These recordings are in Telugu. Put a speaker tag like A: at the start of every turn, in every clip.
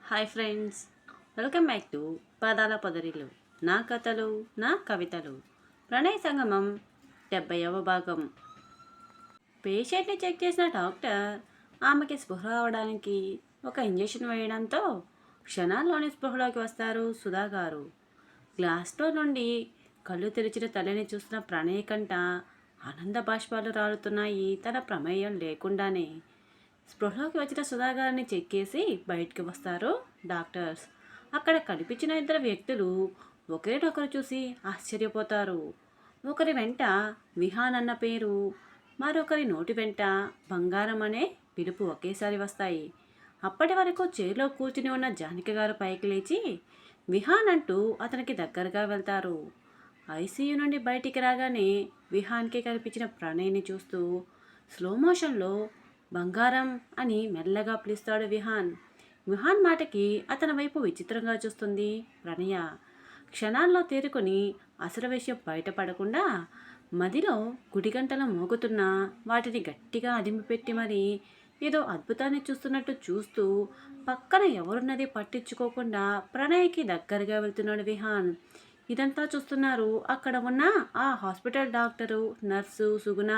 A: Hi friends, welcome back to పదాల పొదరిల్లు. నా కథలు, నా కవితలు. ప్రణయ సంగమం 70వ భాగం. పేషెంట్ని చెక్ చేసిన డాక్టర్ ఆమెకి స్పృహ రావడానికి ఒక ఇంజెక్షన్ వేయడంతో క్షణాల్లోనే స్పృహలోకి వస్తారు సుధా గారు. గ్లాస్లో నుండి కళ్ళు తెరిచిన తల్లిని చూస్తున్న ప్రణయ్ కంట ఆనంద బాష్పాలు రాలుతున్నాయి. తన ప్రమేయం లేకుండానే స్పృహలోకి వచ్చిన సుధాగారిని చెక్ చేసి బయటికి వస్తారు డాక్టర్స్. అక్కడ కనిపించిన ఇద్దరు వ్యక్తులు ఒకరినొకరు చూసి ఆశ్చర్యపోతారు. ఒకరి వెంట విహాన్ అన్న పేరు, మరొకరి నోటి వెంట బంగారం అనే పిలుపు ఒకేసారి వస్తాయి. అప్పటి వరకు చైర్లో కూర్చుని ఉన్న జానకి గారు పైకి లేచి విహాన్ అంటూ అతనికి దగ్గరగా వెళ్తారు. ఐసీయూ నుండి బయటికి రాగానే విహాన్కి కనిపించిన ప్రణయ్ని చూస్తూ స్లో మోషన్లో బంగారం అని మెల్లగా పిలుస్తాడు విహాన్. విహాన్ మాటకి అతని వైపు విచిత్రంగా చూస్తుంది ప్రణయ. క్షణాల్లో తేరుకొని అసలు విషయం బయటపడకుండా మదిలో గుడిగంటలు మోగుతున్నా వాటిని గట్టిగా అదిమిపెట్టి మరి ఏదో అద్భుతాన్ని చూస్తున్నట్టు చూస్తూ పక్కన ఎవరున్నది పట్టించుకోకుండా ప్రణయ్కి దగ్గరగా వెళ్తున్నాడు విహాన్. ఇదంతా చూస్తున్నారు అక్కడ ఉన్న ఆ hospital doctor, nurse Suguna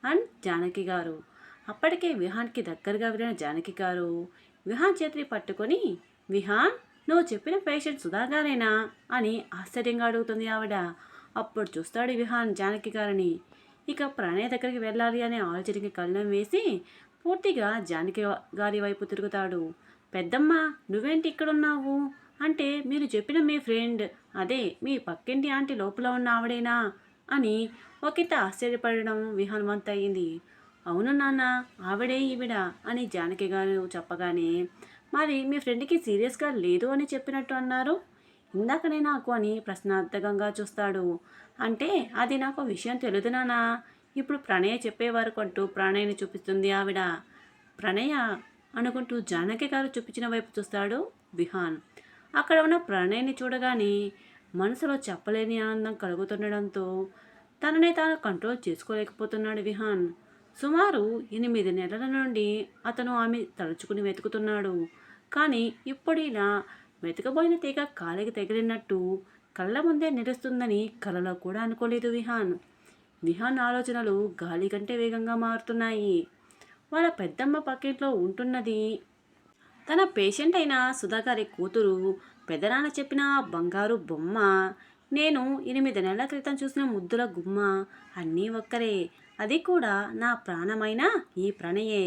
A: and Janaki గారు. అప్పటికే విహాన్కి దగ్గరగా వెళ్ళిన జానకి గారు విహాన్ చేతిని పట్టుకొని, విహాన్, నువ్వు చెప్పిన పేషెంట్ సుధాగారేనా అని ఆశ్చర్యంగా అడుగుతుంది ఆవిడ. అప్పుడు చూస్తాడు విహాన్ జానకి గారిని. ఇక ప్రణయ్ దగ్గరికి వెళ్ళాలి అనే ఆలోచనకి కళ్ళం వేసి పూర్తిగా జానకి గారి వైపు తిరుగుతాడు. పెద్దమ్మ, నువ్వేంటి ఇక్కడున్నావు అంటే, మీరు చెప్పిన మీ ఫ్రెండ్, అదే మీ పక్కింటి ఆంటీ లోపల ఉన్న ఆవిడేనా అని ఒకంత ఆశ్చర్యపడడం విహాన్ వంతయింది. అవును నాన్న, ఆవిడే ఈవిడ అని జానకి గారు చెప్పగానే, మరి మీ ఫ్రెండ్కి సీరియస్గా లేదు అని చెప్పినట్టు అన్నారు ఇందాకనే నాకు అని ప్రశ్నార్థకంగా చూస్తాడు. అంటే అది నాకు విషయం తెలియదు నాన్న, ఇప్పుడు ప్రణయ చెప్పేవారు అంటూ ప్రణయ్ని చూపిస్తుంది ఆవిడ. ప్రణయ అనుకుంటూ జానకి గారు చూపించిన వైపు చూస్తాడు విహాన్. అక్కడ ఉన్న ప్రణయ్ని చూడగానే మనసులో చెప్పలేని ఆనందం కలుగుతుండడంతో తనని తాను కంట్రోల్ చేసుకోలేకపోతున్నాడు విహాన్. సుమారు 8 నెలల నుండి అతను ఆమె తలుచుకుని వెతుకుతున్నాడు. కానీ ఇప్పుడు ఇలా వెతకబోయిన తీగ కాలికి తగిలినట్టు కళ్ళ ముందే నిలుస్తుందని కలలో కూడా అనుకోలేదు విహాన్. విహాన్ ఆలోచనలు గాలి కంటే వేగంగా మారుతున్నాయి. వాళ్ళ పెద్దమ్మ పక్కింట్లో ఉంటున్నది తన పేషెంట్ అయిన సుధాగారి కూతురు. పెదనాన్న చెప్పిన బంగారు బొమ్మ, నేను 8 నెలల క్రితం చూసిన ముద్దుల గుమ్మ అన్నీ ఒక్కరే. అది కూడా నా ప్రాణమైన ఈ ప్రణయే.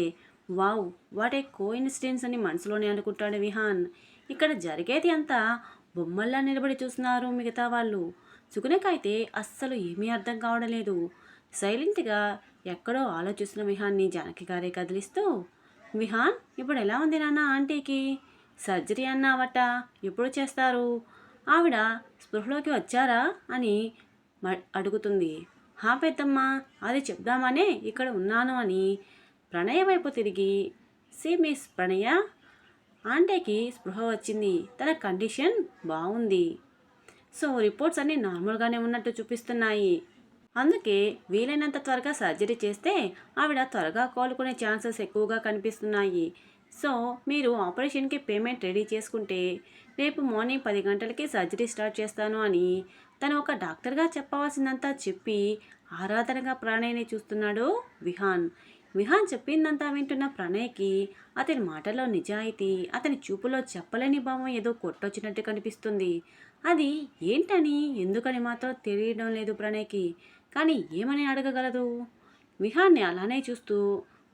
A: వావ్, వాట్ ఏ కోఇన్సిడెన్స్ అని మనసులోనే అనుకుంటాడు విహాన్. ఇక్కడ జరిగేది అంతా బొమ్మల్లా నిలబడి చూస్తున్నారు మిగతా వాళ్ళు. సుగుణకైతే అస్సలు ఏమీ అర్థం కావడం లేదు. సైలెంట్గా ఎక్కడో ఆలోచిస్తున్న విహాన్ని జానకి గారే కదిలిస్తూ, విహాన్, ఇప్పుడు ఎలా ఉంది నాన్న ఆంటీకి? సర్జరీ అన్నావట, ఎప్పుడు చేస్తారు? ఆవిడ స్పృహలోకి వచ్చారా అని అడుగుతుంది. హా పెద్దమ్మ, అది చెప్దామనే ఇక్కడ ఉన్నాను అని ప్రణయ వైపు తిరిగి, సి మిస్ ప్రణయ, ఆంటీకి స్పృహ వచ్చింది, తన కండిషన్ బాగుంది. సో రిపోర్ట్స్ అన్నీ నార్మల్గానే ఉన్నట్టు చూపిస్తున్నాయి. అందుకే వీలైనంత త్వరగా సర్జరీ చేస్తే ఆవిడ త్వరగా కోలుకునే ఛాన్సెస్ ఎక్కువగా కనిపిస్తున్నాయి. సో మీరు ఆపరేషన్కి పేమెంట్ రెడీ చేసుకుంటే రేపు మార్నింగ్ 10 గంటలకి సర్జరీ స్టార్ట్ చేస్తాను అని తను ఒక డాక్టర్గా చెప్పవలసిందంతా చెప్పి ఆరాధనగా ప్రణయ్ని చూస్తున్నాడు విహాన్. విహాన్ చెప్పిందంతా వింటున్న ప్రణయ్కి అతని మాటలో నిజాయితీ, అతని చూపులో చెప్పలేని భావం ఏదో కొట్టొచ్చినట్టు కనిపిస్తుంది. అది ఏంటని ఎందుకని మాత్రం తెలియడం లేదు ప్రణయ్కి. కానీ ఏమని అడగగలదు? విహాన్ని అలానే చూస్తూ,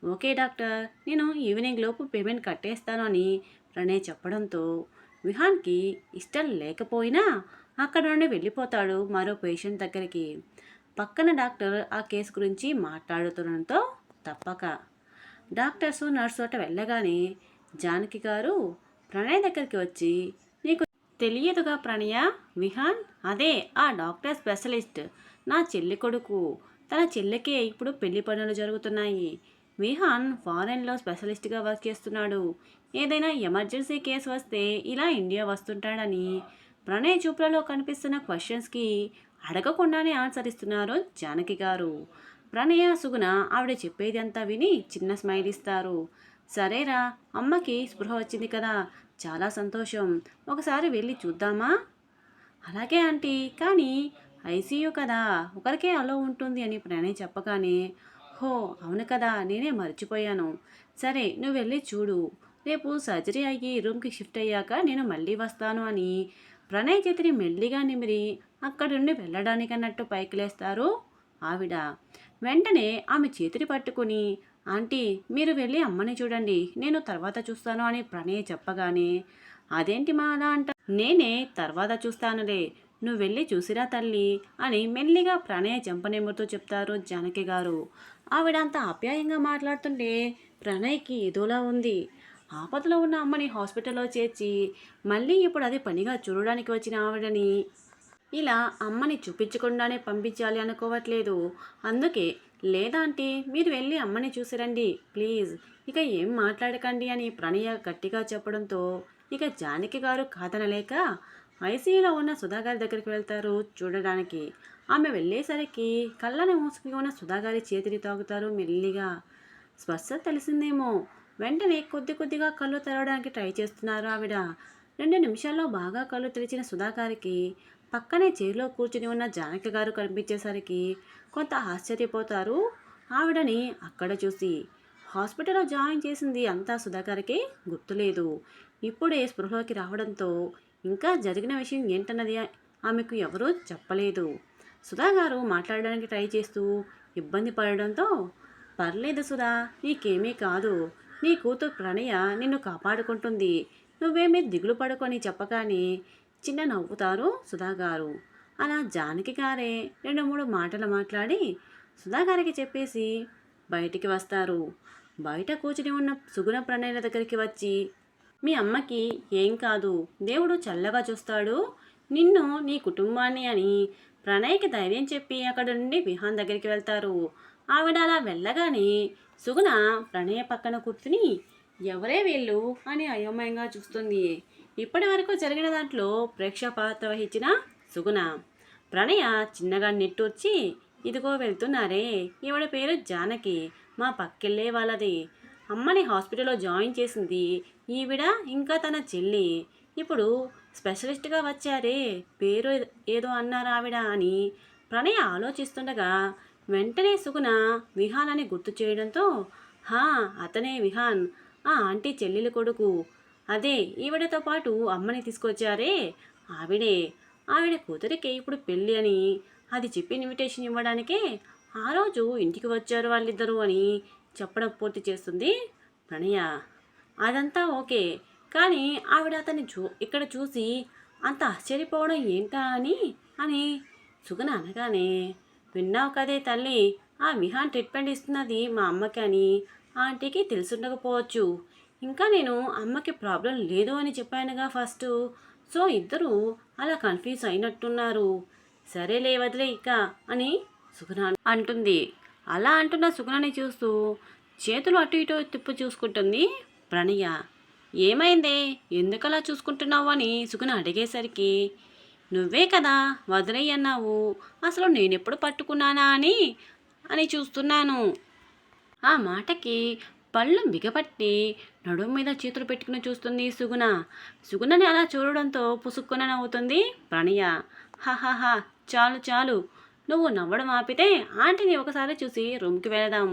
A: ఓకే డాక్టర్, నేను ఈవినింగ్ లోపు పేమెంట్ కట్టేస్తాను అని ప్రణయ్ చెప్పడంతో విహాన్కి ఇష్టం లేకపోయినా అక్కడ నుండి వెళ్ళిపోతాడు మరో పేషెంట్ దగ్గరికి. పక్కన డాక్టర్ ఆ కేసు గురించి మాట్లాడుతుండడంతో తప్పక డాక్టర్సు నర్సు అట వెళ్ళగానే జానకి గారు ప్రణయ్ దగ్గరికి వచ్చి, నీకు తెలియదుగా ప్రణయ, విహాన్ అదే ఆ డాక్టర్ స్పెషలిస్ట్, నా చెల్లి కొడుకు. తన చెల్లికే ఇప్పుడు పెళ్లి పనులు జరుగుతున్నాయి. విహాన్ ఫారెన్లో స్పెషలిస్ట్గా వర్క్ చేస్తున్నాడు. ఏదైనా ఎమర్జెన్సీ కేసు వస్తే ఇలా ఇండియా వస్తుంటాడని ప్రణయ్ చూపులలో కనిపిస్తున్న క్వశ్చన్స్కి అడగకుండానే ఆన్సర్ ఇస్తున్నారు జానకి గారు. ప్రణయ సుగుణ ఆవిడ చెప్పేది అంతా విని చిన్న స్మైల్ ఇస్తారు. సరేరా, అమ్మకి స్పృహ వచ్చింది కదా, చాలా సంతోషం. ఒకసారి వెళ్ళి చూద్దామా? అలాగే ఆంటీ, కానీ ఐసీయూ కదా, ఒకరికే అలో ఉంటుంది అని ప్రణయ్ చెప్పగానే, హో అవును కదా, నేనే మర్చిపోయాను. సరే నువ్వు వెళ్ళి చూడు. రేపు సర్జరీ అయ్యి రూమ్కి షిఫ్ట్ అయ్యాక నేను మళ్ళీ వస్తాను అని ప్రణయ్ చేతిని మెల్లిగా నిమిరి అక్కడి నుండి వెళ్ళడానికన్నట్టు పైకి లేస్తారు ఆవిడ. వెంటనే ఆమె చేతిని పట్టుకుని, ఆంటీ మీరు వెళ్ళి అమ్మని చూడండి, నేను తర్వాత చూస్తాను అని ప్రణయ్ చెప్పగానే, అదేంటి మా అలా అంట, నేనే తర్వాత చూస్తానులే, నువ్వు వెళ్ళి చూసిరా తల్లి అని మెల్లిగా ప్రణయ్ చెంపనెమురుతూ చెప్తారు జానకి గారు. ఆవిడ అంత ఆప్యాయంగా మాట్లాడుతుంటే ప్రణయ్కి ఏదోలా ఉంది. ఆపదలో ఉన్న అమ్మని హాస్పిటల్లో చేర్చి మళ్ళీ ఇప్పుడు అది పనిగా చూడడానికి వచ్చిన ఆవిడని ఇలా అమ్మని చూపించకుండానే పంపించాలి అనుకోవట్లేదు. అందుకే, లేదంటే మీరు వెళ్ళి అమ్మని చూసిరండి ప్లీజ్, ఇక ఏం మాట్లాడకండి అని ప్రణయ గట్టిగా చెప్పడంతో ఇక జానకి గారు కాదనలేక ఐసీయూలో ఉన్న సుధాగారి దగ్గరికి వెళ్తారు చూడడానికి. ఆమె వెళ్ళేసరికి కళ్ళని మూసుకుని ఉన్న సుధాగారి చేతిని తాగుతారు మెల్లిగా. స్పర్శ తెలిసిందేమో. వెంటనే కొద్ది కొద్దిగా కళ్ళు తెరవడానికి ట్రై చేస్తున్నారు ఆవిడ. 2 నిమిషాల్లో బాగా కళ్ళు తెరిచిన సుధాగారికి పక్కనే చైర్లో కూర్చుని ఉన్న జానకి గారు కనిపించేసరికి కొంత ఆశ్చర్యపోతారు ఆవిడని అక్కడ చూసి. హాస్పిటల్లో జాయిన్ చేసింది అంతా సుధాగారికి గుర్తులేదు. ఇప్పుడే స్పృహలోకి రావడంతో ఇంకా జరిగిన విషయం ఏంటన్నది ఆమెకు ఎవరూ చెప్పలేదు. సుధాగారు మాట్లాడడానికి ట్రై చేస్తూ ఇబ్బంది పడడంతో, పర్లేదు సుధా, నీకేమీ కాదు, నీ కూతురు ప్రణయ నిన్ను కాపాడుకుంటుంది, నువ్వేమీ దిగులు పడుకొని చెప్పగానే చిన్న నవ్వుతారు సుధాగారు. అలా జానకి గారే 2-3 మాటలు మాట్లాడి సుధాగారికి చెప్పేసి బయటికి వస్తారు. బయట కూర్చుని ఉన్న సుగుణ ప్రణయల దగ్గరికి వచ్చి, మీ అమ్మకి ఏం కాదు, దేవుడు చల్లగా చూస్తాడు నిన్ను నీ కుటుంబాన్ని అని ప్రణయ్కి ధైర్యం చెప్పి అక్కడ నుండి విహాన్ దగ్గరికి వెళ్తారు. ఆవిడ అలా వెళ్ళగానే సుగుణ ప్రణయ పక్కన కూర్చుని ఎవరే వీళ్ళు అని అయోమయంగా చూస్తుంది. ఇప్పటి వరకు జరిగిన దాంట్లో ప్రేక్షక పాత్ర వహించిన సుగుణ. ప్రణయ చిన్నగా నిట్టూర్చి, ఇదిగో వెళ్తున్నారే, ఈవిడ పేరు జానకి, మా పక్కెళ్ళే వాళ్ళది, అమ్మని హాస్పిటల్లో జాయిన్ చేసింది ఈవిడ, ఇంకా తన చెల్లి, ఇప్పుడు స్పెషలిస్ట్గా వచ్చారే, పేరు ఏదో అన్నారు ఆవిడ అని ప్రణయ ఆలోచిస్తుండగా వెంటనే సుగుణ విహాన్ అని గుర్తు చేయడంతో, హా అతనే విహాన్, ఆ ఆంటీ చెల్లెలి కొడుకు, అదే ఈవిడతో పాటు అమ్మని తీసుకొచ్చారే ఆవిడే, ఆవిడ కూతురికి ఇప్పుడు పెళ్ళి అని అది చెప్పి ఇన్విటేషన్ ఇవ్వడానికే ఆ రోజు ఇంటికి వచ్చారు వాళ్ళిద్దరూ అని చెప్పడం పూర్తి చేస్తుంది ప్రణయ. అదంతా ఓకే, కానీ ఆవిడ అతన్ని ఇక్కడ చూసి అంత ఆశ్చర్యపోవడం ఏంటా అని సుగుణ అనగానే, విన్నావు కదే తల్లి, ఆ విహాన్ ట్రీట్మెంట్ ఇస్తున్నది మా అమ్మకి అని ఆంటీకి తెలుసుండకపోవచ్చు, ఇంకా నేను అమ్మకి ప్రాబ్లం లేదు అని చెప్పానుగా ఫస్ట్, సో ఇద్దరు అలా కన్ఫ్యూజ్ అయినట్టున్నారు, సరేలే వదిలే ఇక అని సుగుణ అంటుంది. అలా అంటున్న సుగుణని చూస్తూ చేతులు అటు ఇటు తిప్పు చూసుకుంటుంది ప్రణయ. ఏమైందే, ఎందుకలా చూసుకుంటున్నావు అని సుగుణ అడిగేసరికి, నువ్వే కదా వదిలేయన్నావు, అసలు నేనెప్పుడు పట్టుకున్నానా అని చూస్తున్నాను. ఆ మాటకి పళ్ళు బిగపట్టి నడుము మీద చేతులు పెట్టుకుని చూస్తుంది సుగుణ. సుగుణని అలా చూడడంతో పుసుక్కున నవ్వుతుంది ప్రణయ. హాహాహా, చాలు చాలు, నువ్వు నవ్వడం ఆపితే ఆంటీని ఒకసారి చూసి రూమ్కి వెళదాం,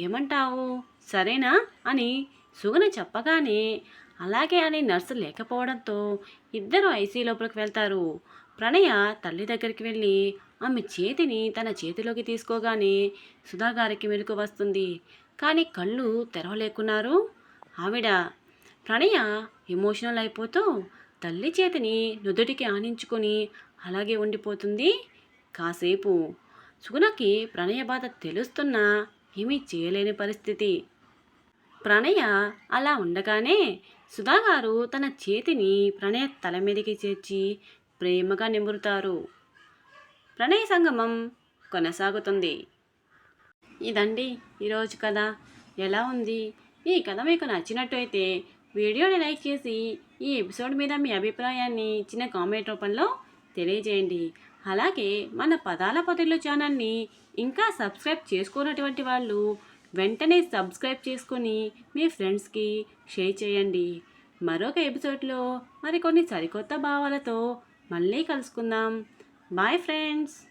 A: ఏమంటావు, సరేనా అని సుగుణ చెప్పగానే అలాగే అని నర్సు లేకపోవడంతో ఇద్దరు ఐసీ లోపలికి వెళ్తారు. ప్రణయ తల్లి దగ్గరికి వెళ్ళి ఆమె చేతిని తన చేతిలోకి తీసుకోగానే సుధాగారికి మెలకు వస్తుంది. కానీ కళ్ళు తెరవలేకున్నారు ఆవిడ. ప్రణయ ఎమోషనల్ అయిపోతూ తల్లి చేతిని నుదుటికి ఆనించుకొని అలాగే ఉండిపోతుంది కాసేపు. సుగుణకి ప్రణయ బాధ తెలుస్తున్నా ఏమీ చేయలేని పరిస్థితి. ప్రణయ అలా ఉండగానే సుధాగారు తన చేతిని ప్రణయ తల మీదకి చేర్చి ప్రేమగా నిమురుతారు. ప్రణయ సంగమం కొనసాగుతుంది. ఇదండి ఈరోజు కథ. ఎలా ఉంది? ఈ కథ మీకు నచ్చినట్టు అయితే వీడియోని లైక్ చేసి ఈ ఎపిసోడ్ మీద మీ అభిప్రాయాన్ని చిన్న కామెంట్ రూపంలో తెలియజేయండి. అలాగే మన పదాల పొదలు ఛానల్ని ఇంకా సబ్స్క్రైబ్ చేసుకున్నటువంటి వాళ్ళు వెంటనే సబ్స్క్రైబ్ చేసుకొని మీ ఫ్రెండ్స్కి షేర్ చేయండి. మరొక ఎపిసోడ్లో మరికొన్ని సరికొత్త భావాలతో మళ్ళీ కలుసుకుందాం. Bye friends.